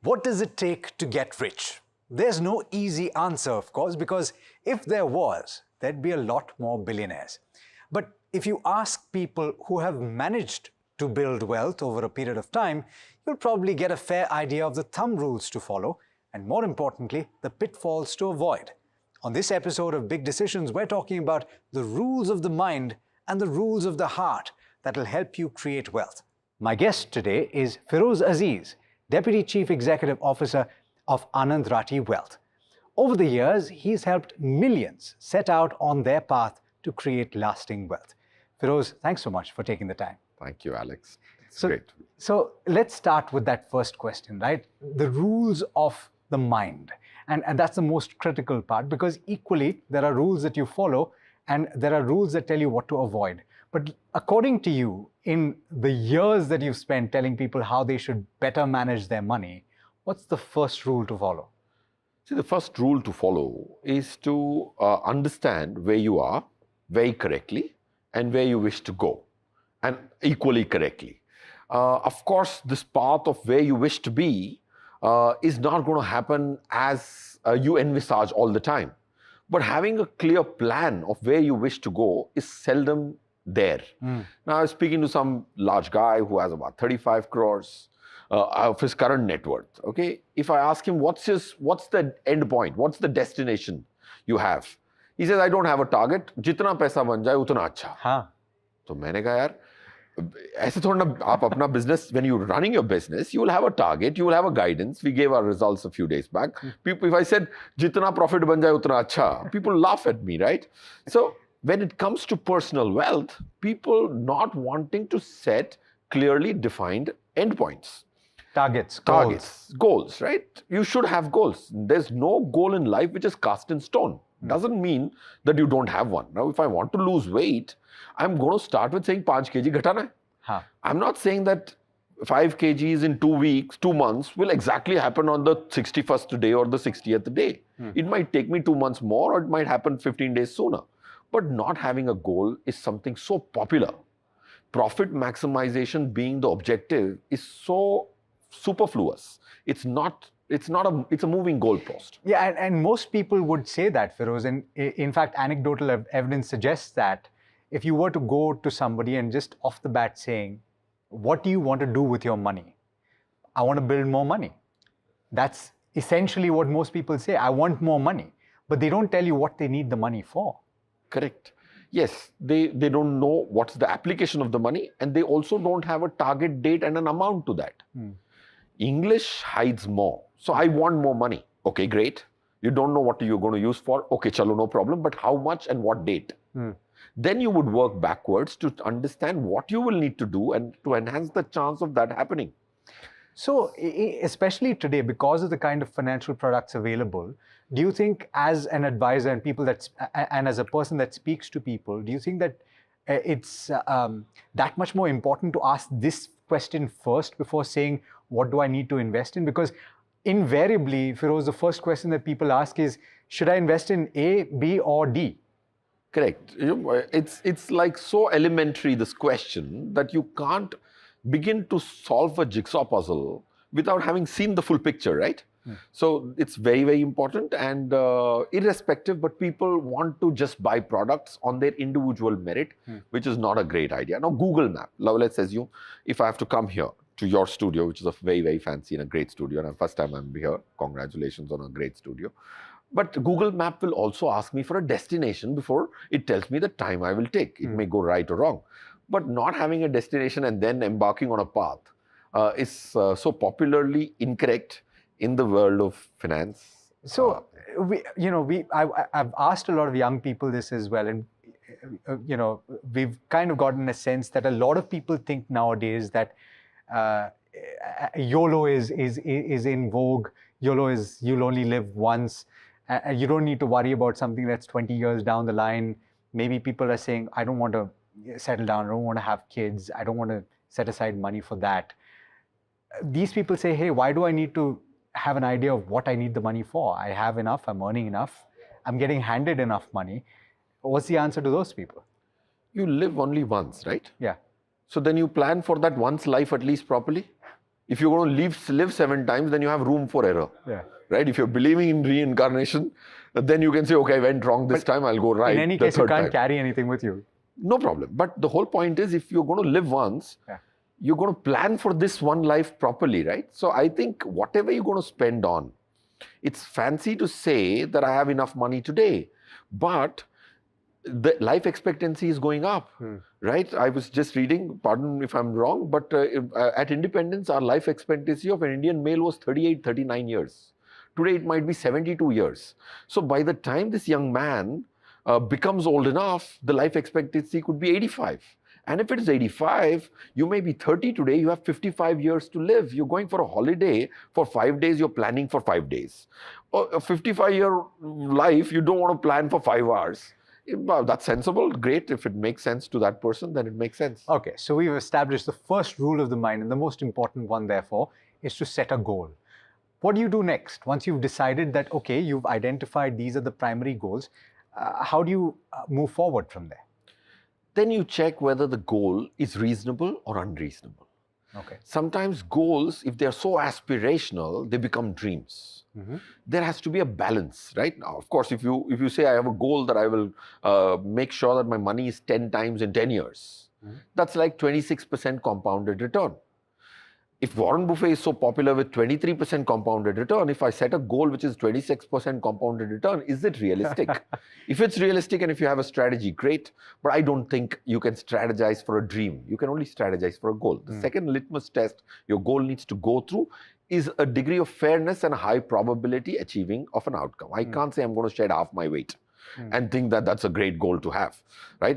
What does it take to get rich? There's no easy answer, of course, because if there was, there'd be a lot more billionaires. But if you ask people who have managed to build wealth over a period of time, you'll probably get a fair idea of the thumb rules to follow, and more importantly, the pitfalls to avoid. On this episode of Big Decisions, we're talking about the rules of the mind and the rules of the heart that will help you create wealth. My guest today is Feroze Azeez, Deputy Chief Executive Officer of Anand Rathi Wealth. Over the years, he's helped millions set out on their path to create lasting wealth. Feroze, thanks so much for taking the time. Thank you, Alex. It's great. So let's start with that first question, right? The rules of the mind. And that's the most critical part, because equally, there are rules that you follow and there are rules that tell you what to avoid. But according to you, in the years that you've spent telling people how they should better manage their money, what's the first rule to follow? See, the first rule to follow is to understand where you are very correctly and where you wish to go, and equally correctly. Of course, this path of where you wish to be is not going to happen as you envisage all the time. But having a clear plan of where you wish to go is seldom there. Now, I was speaking to some large guy who has about 35 crores of his current net worth. Okay, if I ask him what's the end point, what's the destination you have, he says, I don't have a target. Jitna paisa ban jaye utna acha. Haan. So मैंने कहा यार, ऐसे थोड़ा ना आप अपना business, when you're running your business, you will have a target, you will have a guidance. We gave our results a few days back. People, if I said jitna profit ban jaye utna acha, people laugh at me, right? So when it comes to personal wealth, people not wanting to set clearly defined endpoints. Targets, goals, right? You should have goals. There's no goal in life which is cast in stone. Doesn't mean that you don't have one. Now, if I want to lose weight, I'm going to start with saying 5 kg ghatana hai. Huh. I'm not saying that 5 kgs in 2 weeks, 2 months will exactly happen on the 61st day or the 60th day. It might take me 2 months more, or it might happen 15 days sooner. But not having a goal is something so popular. Profit maximization being the objective is so superfluous. It's a moving goalpost. Yeah, and most people would say that, Feroze. And in fact, anecdotal evidence suggests that if you were to go to somebody and just off the bat saying, what do you want to do with your money? I want to build more money. That's essentially what most people say. I want more money. But they don't tell you what they need the money for. Correct. Yes, they don't know what's the application of the money, and they also don't have a target date and an amount to that. English hides more. So I want more money. Okay, great. You don't know what you're going to use for. Okay, chalo, no problem. But how much and what date? Then you would work backwards to understand what you will need to do and to enhance the chance of that happening. So, especially today, because of the kind of financial products available, do you think as an advisor and as a person that speaks to people, do you think that it's that much more important to ask this question first before saying, what do I need to invest in? Because invariably, Feroze, the first question that people ask is, should I invest in A, B, or D? Correct. It's like so elementary, this question, that you can't begin to solve a jigsaw puzzle without having seen the full picture, right? So it's very, very important and irrespective, but people want to just buy products on their individual merit, which is not a great idea. Now, Google Map, now let's assume if I have to come here to your studio, which is a very, very fancy and a great studio, and the first time I'm here, congratulations on a great studio. But Google Map will also ask me for a destination before it tells me the time I will take. It may go right or wrong. But not having a destination and then embarking on a path is so popularly incorrect in the world of finance. So, I've asked a lot of young people this as well. And, we've kind of gotten a sense that a lot of people think nowadays that YOLO is in vogue. YOLO is you'll only live once. You don't need to worry about something that's 20 years down the line. Maybe people are saying, I don't want to settle down. I don't want to have kids. I don't want to set aside money for that. These people say, hey, why do I need to have an idea of what I need the money for? I have enough. I'm earning enough. I'm getting handed enough money. What's the answer to those people? You live only once, right? Yeah. So then you plan for that once life at least properly. If you're going to live 7 times, then you have room for error. Yeah. Right? If you're believing in reincarnation, then you can say, okay, I went wrong this time, I'll go right. In any the case, you third can't time. carry anything with you. No problem. But the whole point is, if you're going to live once, you're going to plan for this one life properly, right? So I think whatever you're going to spend on, it's fancy to say that I have enough money today, but the life expectancy is going up, right? I was just reading, pardon if I'm wrong, but at independence, our life expectancy of an Indian male was 38, 39 years. Today, it might be 72 years. So by the time this young man becomes old enough, the life expectancy could be 85. And if it is 85, you may be 30 today, you have 55 years to live. You're going for a holiday for 5 days, you're planning for 5 days. A 55-year life, you don't want to plan for 5 hours. Well, that's sensible, great. If it makes sense to that person, then it makes sense. Okay, so we've established the first rule of the mind, and the most important one, therefore, is to set a goal. What do you do next? Once you've decided that, okay, you've identified these are the primary goals, how do you move forward from there? Then you check whether the goal is reasonable or unreasonable. Okay. Sometimes goals, if they're so aspirational, they become dreams. There has to be a balance, right? Now, of course, if you say I have a goal that I will make sure that my money is 10 times in 10 years, that's like 26% compounded return. If Warren Buffett is so popular with 23% compounded return, if I set a goal which is 26% compounded return, is it realistic? If it's realistic and if you have a strategy, great. But I don't think you can strategize for a dream. You can only strategize for a goal. The second litmus test your goal needs to go through is a degree of fairness and high probability achieving of an outcome. I can't say I'm going to shed half my weight and think that that's a great goal to have, right?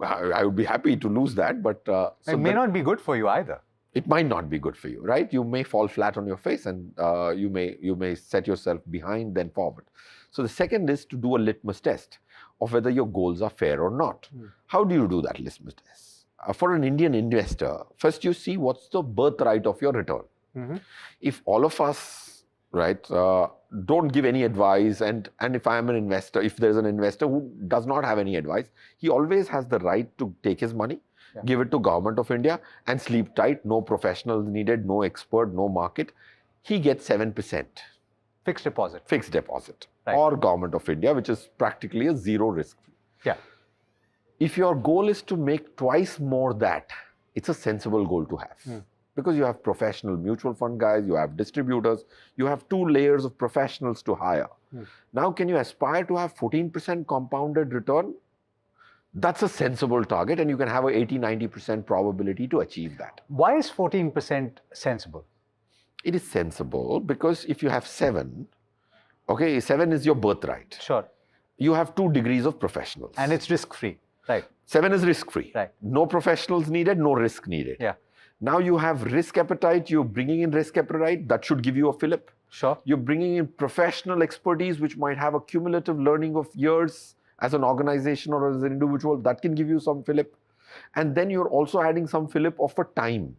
I would be happy to lose that, but... it may not be good for you either. It might not be good for you, right? You may fall flat on your face and you may set yourself behind, then forward. So the second is to do a litmus test of whether your goals are fair or not. How do you do that litmus test? For an Indian investor, first you see what's the birthright of your return. If all of us, right, don't give any advice, and if I am an investor, if there's an investor who does not have any advice, he always has the right to take his money, give it to Government of India and sleep tight, no professionals needed, no expert, no market. He gets 7%. Fixed deposit. Fixed deposit. Right. Or Government of India, which is practically a zero risk. Yeah. If your goal is to make twice more that, it's a sensible goal to have. Because you have professional mutual fund guys, you have distributors, you have 2 layers of professionals to hire. Now, can you aspire to have 14% compounded return? That's a sensible target, and you can have a 80-90% probability to achieve that. Why is 14% sensible? It is sensible because if you have 7, okay, 7 is your birthright. Sure. You have 2 degrees of professionals. And it's risk-free, right? 7 is risk-free. Right. No professionals needed, no risk needed. Yeah. Now you have risk appetite, you're bringing in risk appetite, that should give you a fillip. Sure. You're bringing in professional expertise, which might have a cumulative learning of years as an organization or as an individual, that can give you some fillip. And then you're also adding some fillip of a time.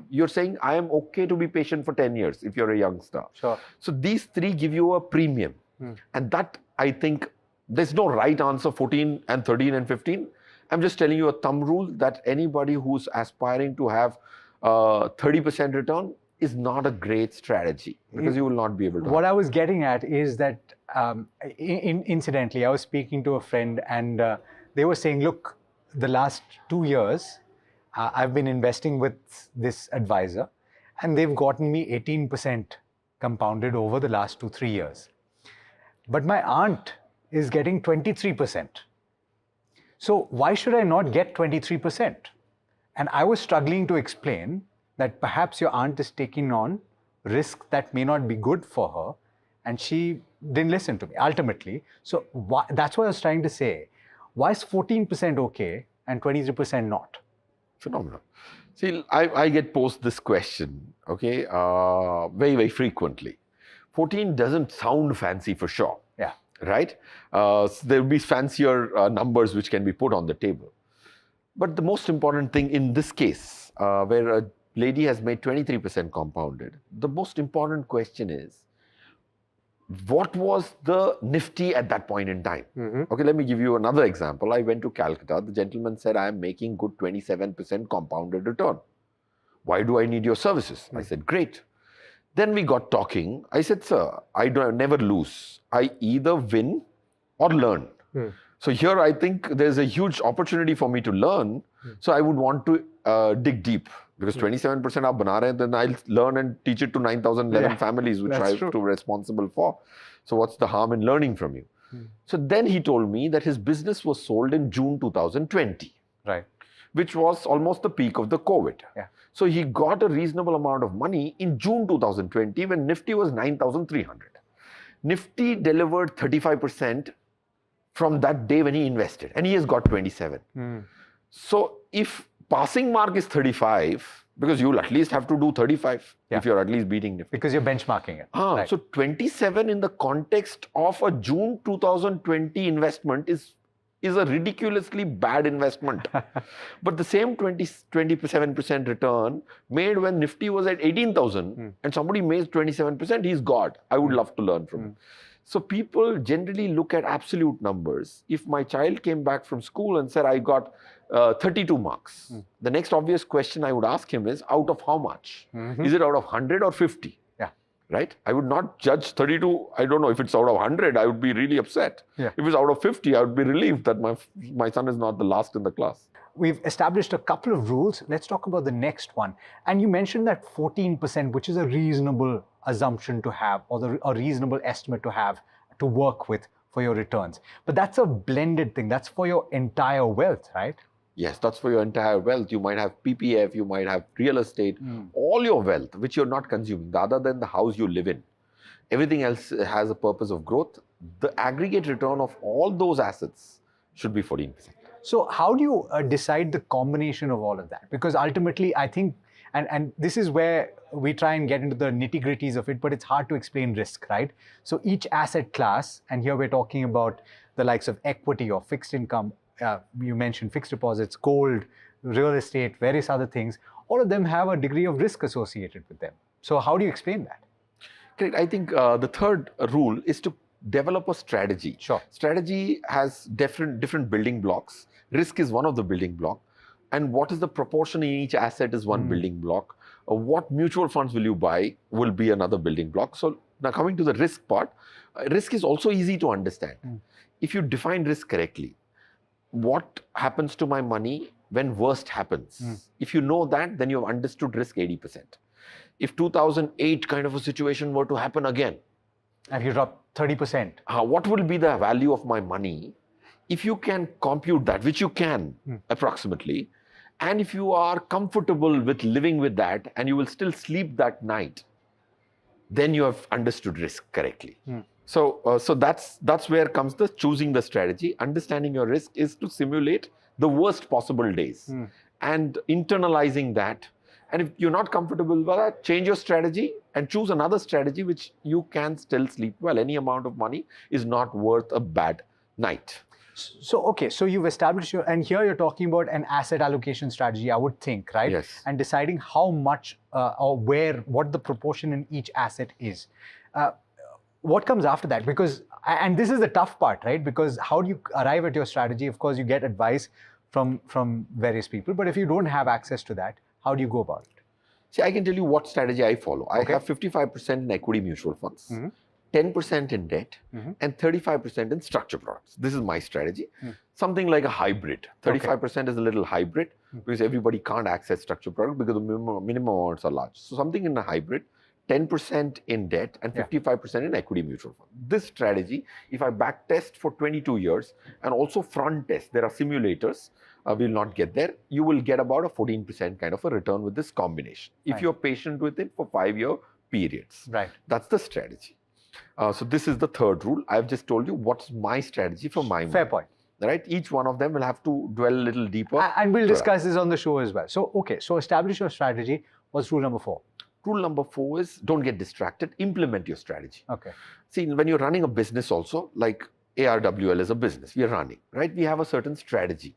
You're saying, I am okay to be patient for 10 years if you're a youngster. Sure. So these 3 give you a premium. And that, I think, there's no right answer, 14 and 13 and 15. I'm just telling you a thumb rule that anybody who's aspiring to have 30% return is not a great strategy, because you will not be able to. What I was getting at is that, incidentally, I was speaking to a friend and they were saying, look, the last 2 years, I've been investing with this advisor and they've gotten me 18% compounded over the last 2-3 years. But my aunt is getting 23%. So why should I not get 23%? And I was struggling to explain that perhaps your aunt is taking on risk that may not be good for her, and she didn't listen to me ultimately. So that's what I was trying to say. Why is 14% okay and 23% not? Phenomenal. See, I get posed this question, okay, very, very frequently. 14 doesn't sound fancy for sure. Yeah. Right? There will be fancier numbers which can be put on the table. But the most important thing in this case, where a lady has made 23% compounded, the most important question is, what was the Nifty at that point in time? Okay, let me give you another example. I went to Calcutta. The gentleman said, I am making good 27% compounded return. Why do I need your services? I said, great. Then we got talking. I said, sir, I never lose. I either win or learn. So here I think there's a huge opportunity for me to learn. So I would want to dig deep, because 27% aap bana rahe hain, then I'll learn and teach it to 9,011 families, which I have to be responsible for. So what's the harm in learning from you? So then he told me that his business was sold in June 2020. Right. Which was almost the peak of the COVID. Yeah. So he got a reasonable amount of money in June 2020 when Nifty was 9,300. Nifty delivered 35% from that day when he invested, and he has got 27. So if passing mark is 35, because you'll at least have to do 35 if you're at least beating Nifty. Because you're benchmarking it. Right. So 27 in the context of a June 2020 investment is a ridiculously bad investment. But the same 27% return made when Nifty was at 18,000 and somebody made 27%, he's God. I would love to learn from him. So people generally look at absolute numbers. If my child came back from school and said, I got 32 marks, the next obvious question I would ask him is, out of how much? Is it out of 100 or 50? Right? I would not judge 32. I don't know if it's out of 100, I would be really upset. If it's out of 50, I would be relieved that my son is not the last in the class. We've established a couple of rules. Let's talk about the next one. And you mentioned that 14%, which is a reasonable assumption to have, or a reasonable estimate to have to work with for your returns. But that's a blended thing. That's for your entire wealth, right? Yes, that's for your entire wealth. You might have PPF, you might have real estate, all your wealth, which you're not consuming, other than the house you live in. Everything else has a purpose of growth. The aggregate return of all those assets should be 14%. So how do you decide the combination of all of that? Because ultimately, I think, and this is where we try and get into the nitty-gritties of it, but it's hard to explain risk, right? So each asset class, and here we're talking about the likes of equity or fixed income, you mentioned fixed deposits, gold, real estate, various other things, all of them have a degree of risk associated with them. So how do you explain that? Correct. I think the third rule is to develop a strategy. Sure. Strategy has different building blocks. Risk is one of the building block. And what is the proportion in each asset is one building block. What mutual funds will you buy will be another building block. So now coming to the risk part, risk is also easy to understand. If you define risk correctly, what happens to my money when worst happens? If you know that, then you have understood risk 80%. If 2008 kind of a situation were to happen again, and you drop 30%, what will be the value of my money? If you can compute that, which you can approximately, and if you are comfortable with living with that and you will still sleep that night, then you have understood risk correctly. So that's where comes the choosing the strategy. Understanding your risk is to simulate the worst possible days and internalizing that. And if you're not comfortable with that, change your strategy and choose another strategy which you can still sleep well. Any amount of money is not worth a bad night. So, okay, so you've established and here you're talking about an asset allocation strategy, I would think, right? Yes. And deciding how much or what the proportion in each asset is. What comes after that? Because, and this is the tough part, right? Because how do you arrive at your strategy? Of course, you get advice from various people, but if you don't have access to that, how do you go about it? See, I can tell you what strategy I follow. I have 55% in equity mutual funds, 10% in debt, and 35% in structure products. This is my strategy. Something like a hybrid. 35% is a little hybrid because everybody can't access structure product because the minimum amounts are large. So something in a hybrid, 10% in debt and 55% in equity mutual fund. This strategy, if I back test for 22 years and also front test, there are simulators, we will not get there, you will get about a 14% kind of a return with this combination. If you're patient with it for 5-year periods. Right. That's the strategy. So this is the third rule. I've just told you what's my strategy for my money. Fair point. Right? Each one of them will have to dwell a little deeper. And we'll discuss this on the show as well. So, okay, so establish your strategy. What's rule number 4? Rule number 4 is don't get distracted, implement your strategy. Okay. See, when you're running a business also, like ARWL is a business, we are running, right? We have a certain strategy.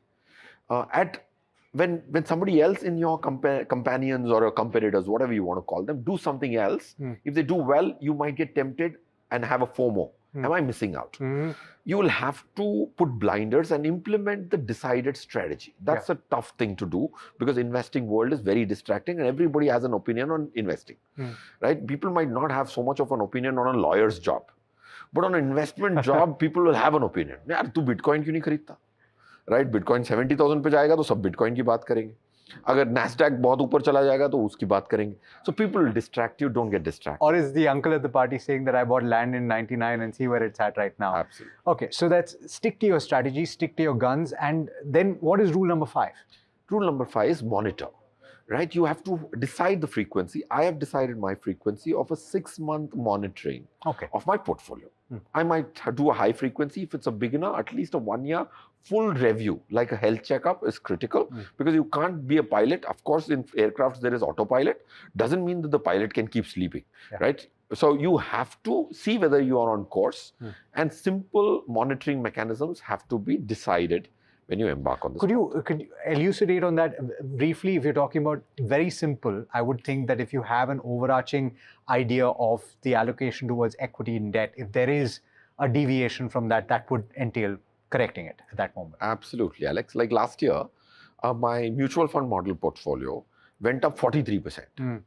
When somebody else in your companions or your competitors, whatever you want to call them, do something else, if they do well, you might get tempted and have a FOMO. Am I missing out? You will have to put blinders and implement the decided strategy. That's a tough thing to do because investing world is very distracting and everybody has an opinion on investing, right? People might not have so much of an opinion on a lawyer's job, but on an investment job, people will have an opinion. यार तू Bitcoin क्यों नहीं खरीदता? Right? Bitcoin 70,000 पे जाएगा तो सब Bitcoin की बात करेंगे. अगर Nasdaq बहुत ऊपर चला जाएगा तो उसकी बात करेंगे. So people will distract you, don't get distracted. Or is the uncle at the party saying that I bought land in 99 and see where it's at right now? Absolutely. Okay, so that's stick to your strategy, stick to your guns, and then what is rule number 5? Rule number 5 is monitor, right? You have to decide the frequency. I have decided my frequency of a 6-month monitoring of my portfolio. I might do a high frequency. If it's a beginner, at least a 1-year full review, like a health checkup is critical because you can't be a pilot. Of course, in aircrafts, there is autopilot. Doesn't mean that the pilot can keep sleeping, right? So you have to see whether you are on course and simple monitoring mechanisms have to be decided when you embark on this. Could you elucidate on that briefly? If you're talking about very simple, I would think that if you have an overarching idea of the allocation towards equity and debt, if there is a deviation from that, that would entail correcting it at that moment. Absolutely, Alex. Like last year, my mutual fund model portfolio went up 43%.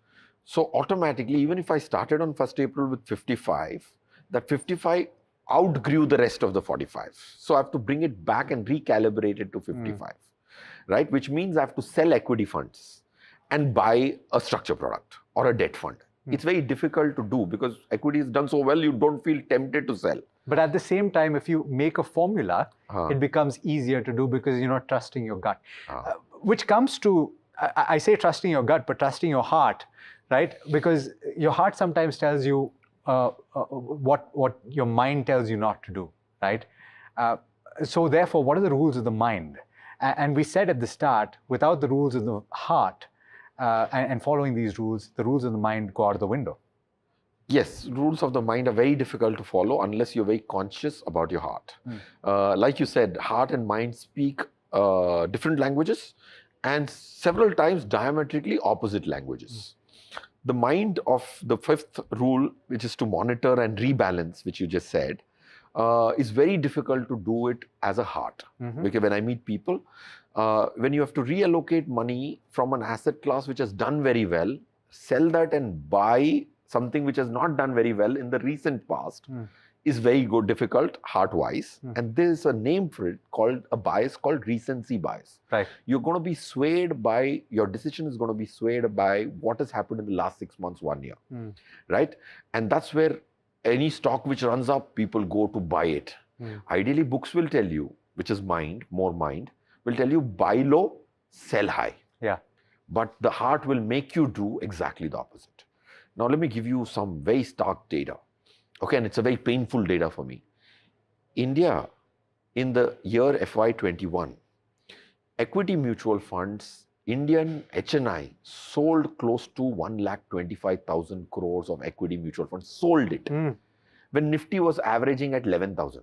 So automatically, even if I started on 1st April with 55, that 55 outgrew the rest of the 45. So I have to bring it back and recalibrate it to 55, right? Which means I have to sell equity funds and buy a structure product or a debt fund. It's very difficult to do because equity is done so well, you don't feel tempted to sell. But at the same time, if you make a formula, it becomes easier to do because you're not trusting your gut. Which comes to, I say trusting your gut, but trusting your heart, right? Because your heart sometimes tells you what your mind tells you not to do, right? So therefore, what are the rules of the mind? And we said at the start, without the rules of the heart and following these rules, the rules of the mind go out of the window. Yes, rules of the mind are very difficult to follow unless you're very conscious about your heart. Like you said, heart and mind speak different languages and several times diametrically opposite languages. The mind of the 5th rule, which is to monitor and rebalance, which you just said, is very difficult to do it as a heart. Because when I meet people, when you have to reallocate money from an asset class which has done very well, sell that and buy something which has not done very well in the recent past, is very good, difficult, heart-wise. And there is a name for it called a bias called recency bias. Right. You're going to be swayed by, your decision is going to be swayed by what has happened in the last 6 months, 1 year, right? And that's where any stock which runs up, people go to buy it. Ideally, books will tell you, which is mind, more mind, will tell you buy low, sell high. Yeah. But the heart will make you do exactly the opposite. Now, let me give you some very stark data. Okay, and it's a very painful data for me. India, in the year FY21, equity mutual funds, Indian HNI sold close to 1,25,000 crores of equity mutual funds, sold it, when Nifty was averaging at 11,000.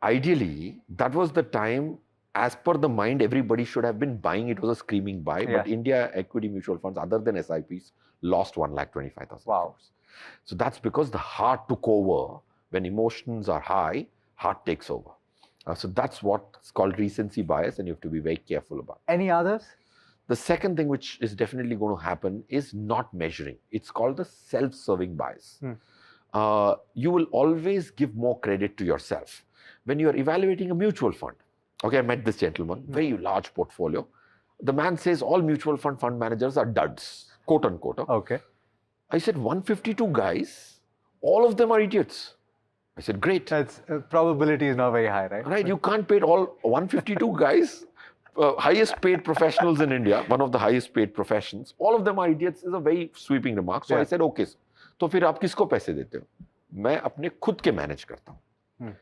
Ideally, that was the time, as per the mind, everybody should have been buying. It was a screaming buy, but India equity mutual funds, other than SIPs, lost 1,25,000 crores. So that's because the heart took over. When emotions are high, heart takes over. So that's what's called recency bias, and you have to be very careful about. Any others? The second thing which is definitely going to happen is not measuring. It's called the self-serving bias. You will always give more credit to yourself. When you are evaluating a mutual fund, okay, I met this gentleman, very large portfolio. The man says all mutual fund managers are duds, quote unquote. Okay. I said, 152 guys, all of them are idiots. I said, great. That's probability is not very high, right? Right, you can't pay all 152 guys, highest paid professionals in India, one of the highest paid professions. All of them are idiots is a very sweeping remark. So I said, okay, तो फिर आप किसको पैसे देते हो? मैं अपने खुद के manage करता हूँ.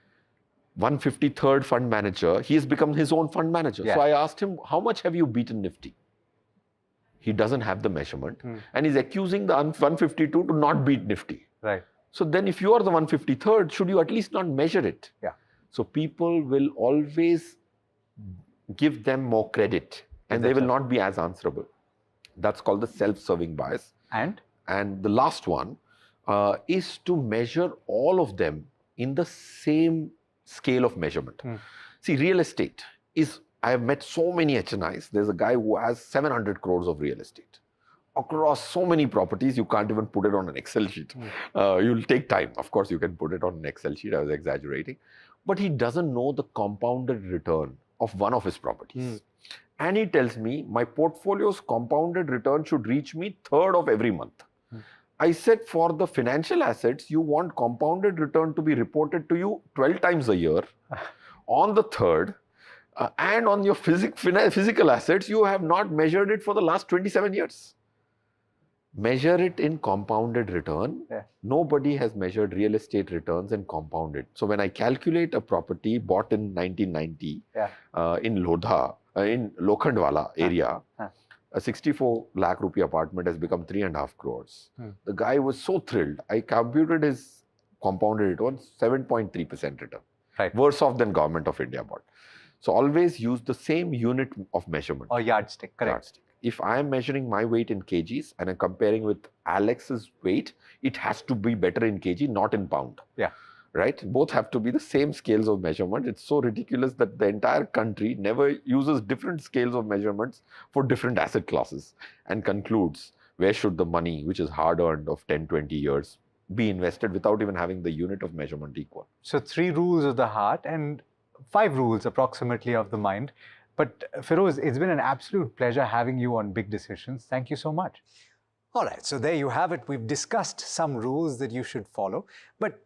153rd fund manager, he has become his own fund manager. So I asked him, how much have you beaten Nifty? He doesn't have the measurement and he's accusing the 152 to not beat Nifty. Right. So then if you are the 153rd, should you at least not measure it? Yeah. So people will always give them more credit and they will not be as answerable. That's called the self-serving bias. And the last one is to measure all of them in the same scale of measurement. See, real estate is, I have met so many HNIs. There's a guy who has 700 crores of real estate across so many properties. You can't even put it on an Excel sheet. You'll take time. Of course, you can put it on an Excel sheet. I was exaggerating. But he doesn't know the compounded return of one of his properties. And he tells me, my portfolio's compounded return should reach me third of every month. I said, for the financial assets, you want compounded return to be reported to you 12 times a year on the third. And on your physical assets, you have not measured it for the last 27 years. Measure it in compounded return. Nobody has measured real estate returns and compounded. So when I calculate a property bought in 1990 in Lodha, in Lokhandwala area, a 64 lakh rupee apartment has become 3.5 crores. The guy was so thrilled. I computed his compounded return, 7.3% return. Worse off than Government of India bought. So always use the same unit of measurement. Or yardstick, correct. Yardstick. If I am measuring my weight in kgs and I'm comparing with Alex's weight, it has to be better in kg, not in pound. Right? Both have to be the same scales of measurement. It's so ridiculous that the entire country never uses different scales of measurements for different asset classes and concludes where should the money, which is hard earned of 10, 20 years, be invested without even having the unit of measurement equal. So 3 rules of the heart and 5 rules approximately of the mind. But Feroze, it's been an absolute pleasure having you on Big Decisions. Thank you so much. All right, so there you have it. We've discussed some rules that you should follow, but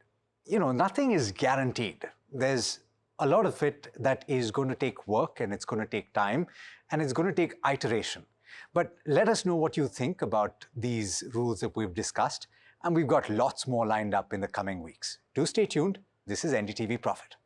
you know, nothing is guaranteed. There's a lot of it that is going to take work and it's going to take time and it's going to take iteration. But let us know what you think about these rules that we've discussed, and we've got lots more lined up in the coming weeks. Do stay tuned. This is NDTV Profit.